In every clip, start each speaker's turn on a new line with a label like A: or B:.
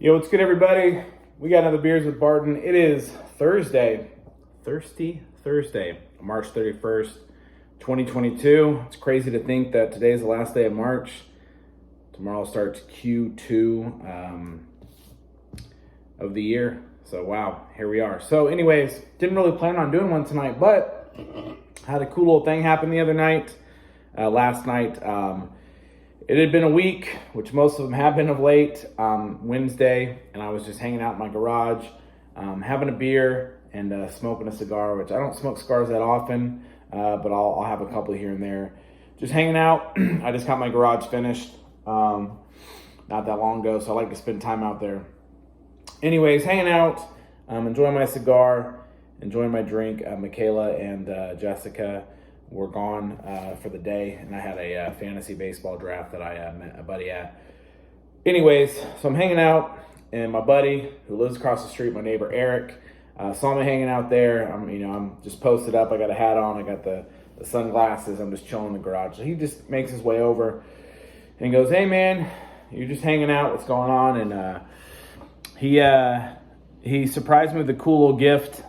A: Yo, what's good, everybody? We got another Beers with Barton. It is Thursday, Thirsty Thursday, March 31st, 2022. It's crazy to think that today is the last day of March. Tomorrow starts Q2 of the year. So, wow, here we are. So, anyways, didn't really plan on doing one tonight, but had a cool little thing happen the other night, last night. It had been a week, which most of them have been of late, Wednesday, and I was just hanging out in my garage, having a beer and smoking a cigar, which I don't smoke cigars that often, but I'll have a couple here and there. Just hanging out. I just got my garage finished not that long ago, so I like to spend time out there. Anyways, hanging out, enjoying my cigar, enjoying my drink. Michaela and Jessica were gone for the day, and I had a fantasy baseball draft that I met a buddy at. Anyways, so I'm hanging out, and my buddy who lives across the street, my neighbor Eric, saw me hanging out there. I'm just posted up. I got a hat on. I got the sunglasses. I'm just chilling in the garage. So he just makes his way over and goes, "Hey man, you're just hanging out. What's going on?" And he surprised me with a cool little gift.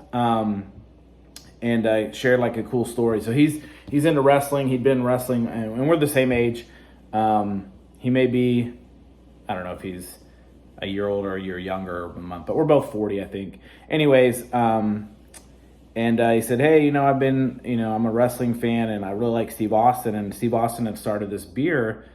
A: And I shared like a cool story. So he's into wrestling. He'd been wrestling, and we're the same age. He may be, I don't know if he's a year older or a year younger or a month, but we're both 40, I think. Anyways, and he said, "Hey, I'm a wrestling fan, and I really like Steve Austin." And Steve Austin had started this beer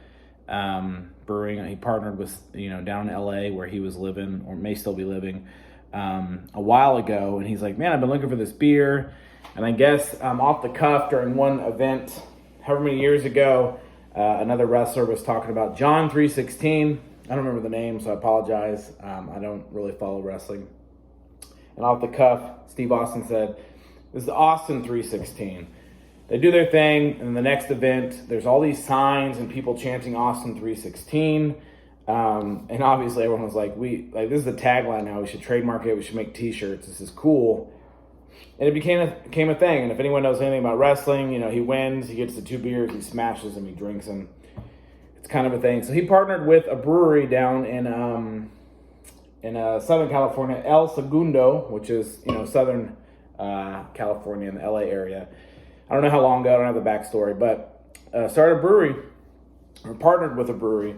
A: brewing. He partnered with, down in LA where he was living, or may still be living, a while ago. And he's like, "Man, I've been looking for this beer." And I guess off the cuff during one event, however many years ago, another wrestler was talking about John 316. I don't remember the name, so I apologize. I don't really follow wrestling. And off the cuff, Steve Austin said, "This is Austin 316. They do their thing, and the next event, there's all these signs and people chanting Austin 316. And obviously everyone was like, this is the tagline now. We should trademark it. We should make t-shirts. This is cool." And it became a thing. And if anyone knows anything about wrestling, he wins, he gets the 2 beers, he smashes them, he drinks them. It's kind of a thing. So he partnered with a brewery down in Southern California, El Segundo, which is, Southern California in the LA area. I don't know how long ago, I don't have the backstory, but started a brewery, or partnered with a brewery,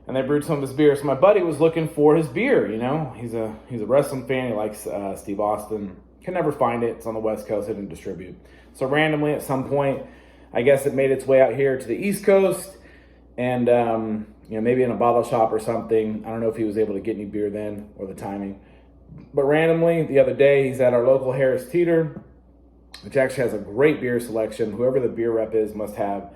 A: and they brewed some of his beer. So my buddy was looking for his beer, He's a wrestling fan, he likes Steve Austin. Can never find it. It's on the West Coast. It didn't distribute. So randomly at some point, I guess it made its way out here to the East Coast, and maybe in a bottle shop or something. I don't know if he was able to get any beer then or the timing. But randomly, the other day, he's at our local Harris Teeter, which actually has a great beer selection. Whoever the beer rep is must have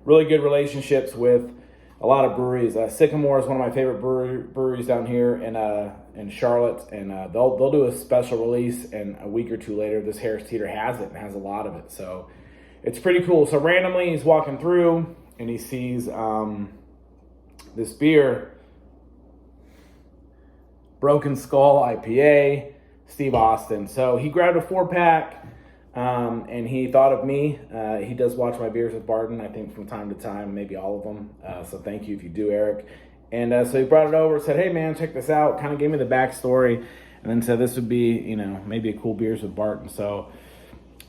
A: really good relationships with a lot of breweries. Sycamore is one of my favorite breweries down here in Charlotte, and they'll do a special release, and a week or two later, this Harris Teeter has it and has a lot of it. So it's pretty cool. So randomly, he's walking through and he sees this beer, Broken Skull IPA, Steve Austin. So he grabbed a 4-pack. And he thought of me. He does watch my Beers with Barton, I think, from time to time, maybe all of them. So thank you if you do, Eric. And so he brought it over, said, "Hey, man, check this out." Kind of gave me the backstory, and then said this would be, maybe a cool Beers with Barton. So,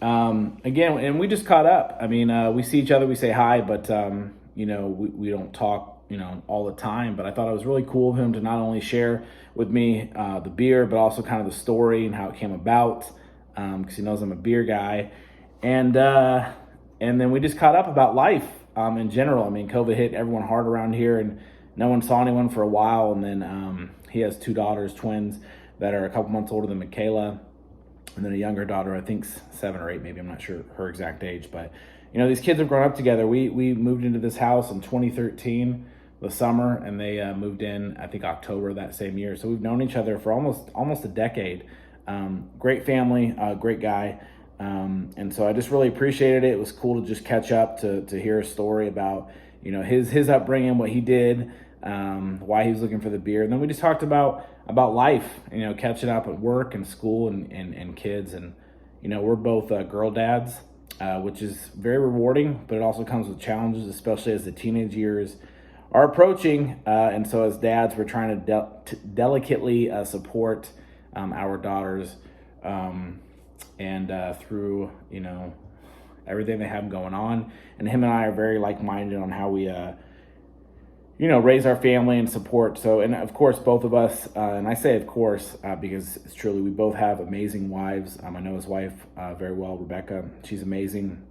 A: again, and we just caught up. I mean, we see each other, we say hi, but, we don't talk, all the time. But I thought it was really cool of him to not only share with me the beer, but also kind of the story and how it came about. Because he knows I'm a beer guy, and then we just caught up about life in general. I mean, COVID hit everyone hard around here, and no one saw anyone for a while. And then he has 2 daughters, twins, that are a couple months older than Michaela, and then a younger daughter, I think 7 or 8, maybe. I'm not sure her exact age, but these kids have grown up together. We moved into this house in 2013, the summer, and they moved in, I think, October that same year. So we've known each other for almost a decade. Great family, great guy. And so I just really appreciated it. It was cool to just catch up, to hear a story about, his upbringing, what he did, why he was looking for the beer. And then we just talked about life, catching up at work and school and kids. And, we're both girl dads, which is very rewarding, but it also comes with challenges, especially as the teenage years are approaching. And so as dads, we're trying to delicately support our daughters and through, everything they have going on. And him and I are very like-minded on how we raise our family and support. So, and of course, both of us, and I say of course, because it's truly, we both have amazing wives. I know his wife very well, Rebecca. She's amazing.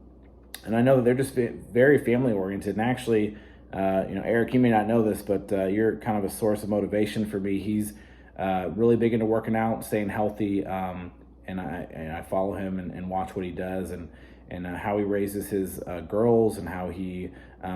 A: And I know that they're just very family oriented. And actually, Eric, you may not know this, but you're kind of a source of motivation for me. He's really big into working out, staying healthy. And I follow him and watch what he does and how he raises his girls and how he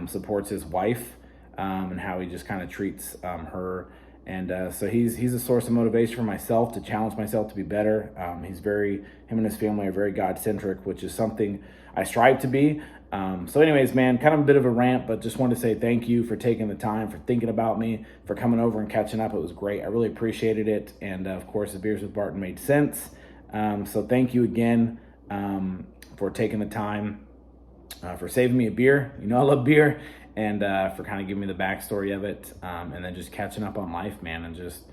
A: supports his wife. And how he just kind of treats her. And so he's a source of motivation for myself to challenge myself to be better. Him and his family are very God-centric, which is something I strive to be. So anyways, man, kind of a bit of a rant, but just wanted to say thank you for taking the time, for thinking about me, for coming over and catching up. It was great. I really appreciated it. And of course, the Beers with Barton made sense. So thank you again for taking the time, for saving me a beer. I love beer. And for kind of giving me the backstory of it, and then just catching up on life, man, and just,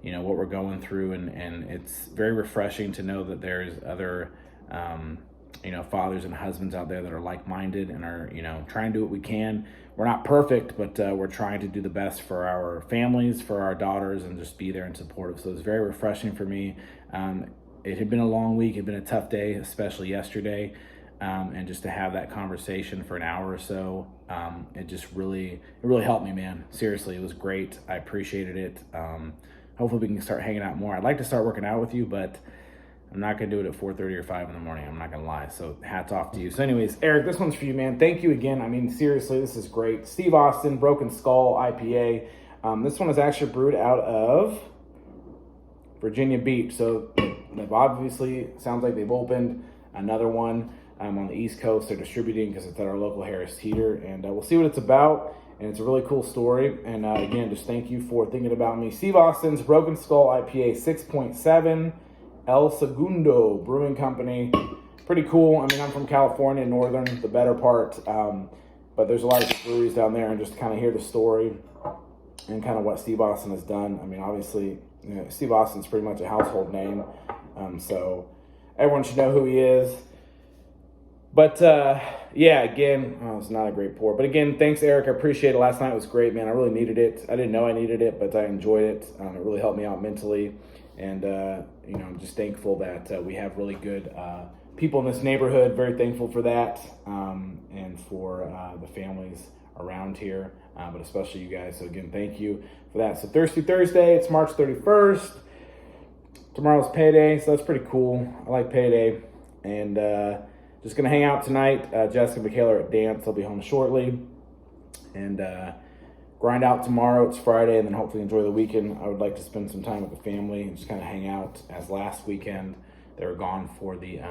A: what we're going through. And it's very refreshing to know that there's other, fathers and husbands out there that are like-minded and are, trying to do what we can. We're not perfect, but we're trying to do the best for our families, for our daughters, and just be there and supportive. So it's very refreshing for me. It had been a long week. It had been a tough day, especially yesterday. And just to have that conversation for an hour or so, it really helped me, man. Seriously, it was great. I appreciated it. Hopefully we can start hanging out more. I'd like to start working out with you, but I'm not going to do it at 4:30 or 5 in the morning. I'm not going to lie. So hats off to you. So anyways, Eric, this one's for you, man. Thank you again. I mean, seriously, this is great. Steve Austin, Broken Skull IPA. This one is actually brewed out of Virginia Beach. So they've obviously, sounds like they've opened another one on the East Coast. They're distributing because it's at our local Harris Teeter, and we'll see what it's about. And it's a really cool story. And again, just thank you for thinking about me. Steve Austin's Broken Skull IPA 6.7, El Segundo Brewing Company. Pretty cool. I mean, I'm from California, northern, the better part. But there's a lot of breweries down there, and just to kind of hear the story and kind of what Steve Austin has done. I mean, obviously, Steve Austin's pretty much a household name. So everyone should know who he is. But, again, it's not a great pour. But again, thanks, Eric. I appreciate it. Last night was great, man. I really needed it. I didn't know I needed it, but I enjoyed it. It really helped me out mentally. And, I'm just thankful that we have really good people in this neighborhood. Very thankful for that and for the families around here, but especially you guys. So, again, thank you for that. So, Thirsty Thursday, it's March 31st. Tomorrow's payday, so that's pretty cool. I like payday. And, just going to hang out tonight. Jessica and Michaela are at dance. They'll be home shortly. And grind out tomorrow. It's Friday. And then hopefully enjoy the weekend. I would like to spend some time with the family and just kind of hang out. As last weekend, they were gone for the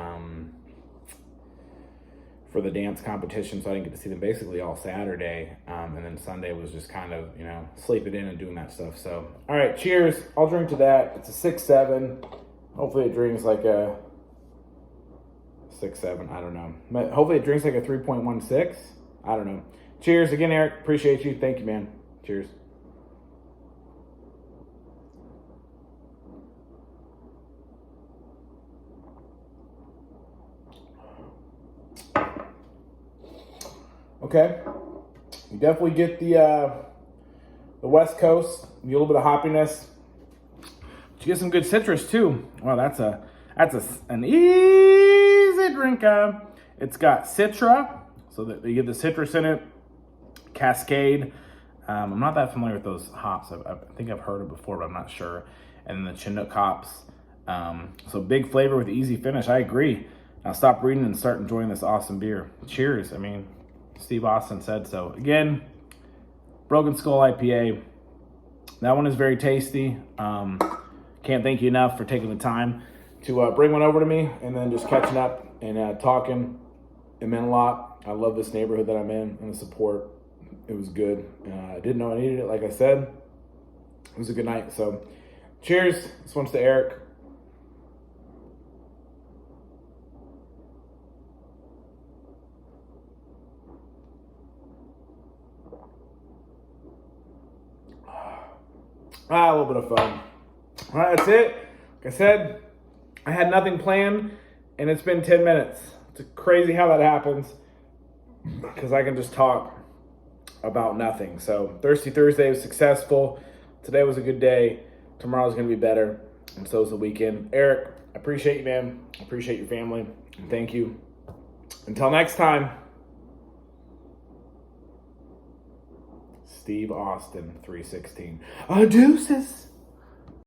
A: dance competition. So I didn't get to see them basically all Saturday. And then Sunday was just kind of, sleeping in and doing that stuff. So, all right, cheers. I'll drink to that. It's a 6-7. Hopefully it drinks like a 6-7, I don't know. But hopefully it drinks like a 3.16. I don't know. Cheers again, Eric. Appreciate you. Thank you, man. Cheers. Okay. You definitely get the West Coast, you get a little bit of hoppiness. But you get some good citrus too. Wow, that's an easy drinker. It's got Citra, so that you get the citrus in it. Cascade. I'm not that familiar with those hops. I think I've heard it before, but I'm not sure. And then the Chinook hops. So big flavor with easy finish. I agree. Now stop reading and start enjoying this awesome beer. Cheers. I mean, Steve Austin said so. Again, Broken Skull IPA. That one is very tasty. Can't thank you enough for taking the time to bring one over to me and then just catching up and talking. It meant a lot. I love this neighborhood that I'm in and the support. It was good. I didn't know I needed it. Like I said, it was a good night. So cheers. This one's to Eric. A little bit of fun. All right, that's it. Like I said, I had nothing planned, and it's been 10 minutes. It's crazy how that happens because I can just talk about nothing. So Thirsty Thursday was successful. Today was a good day. Tomorrow's going to be better, and so is the weekend. Eric, I appreciate you, man. I appreciate your family, and thank you. Until next time, Steve Austin, 316. Deuces.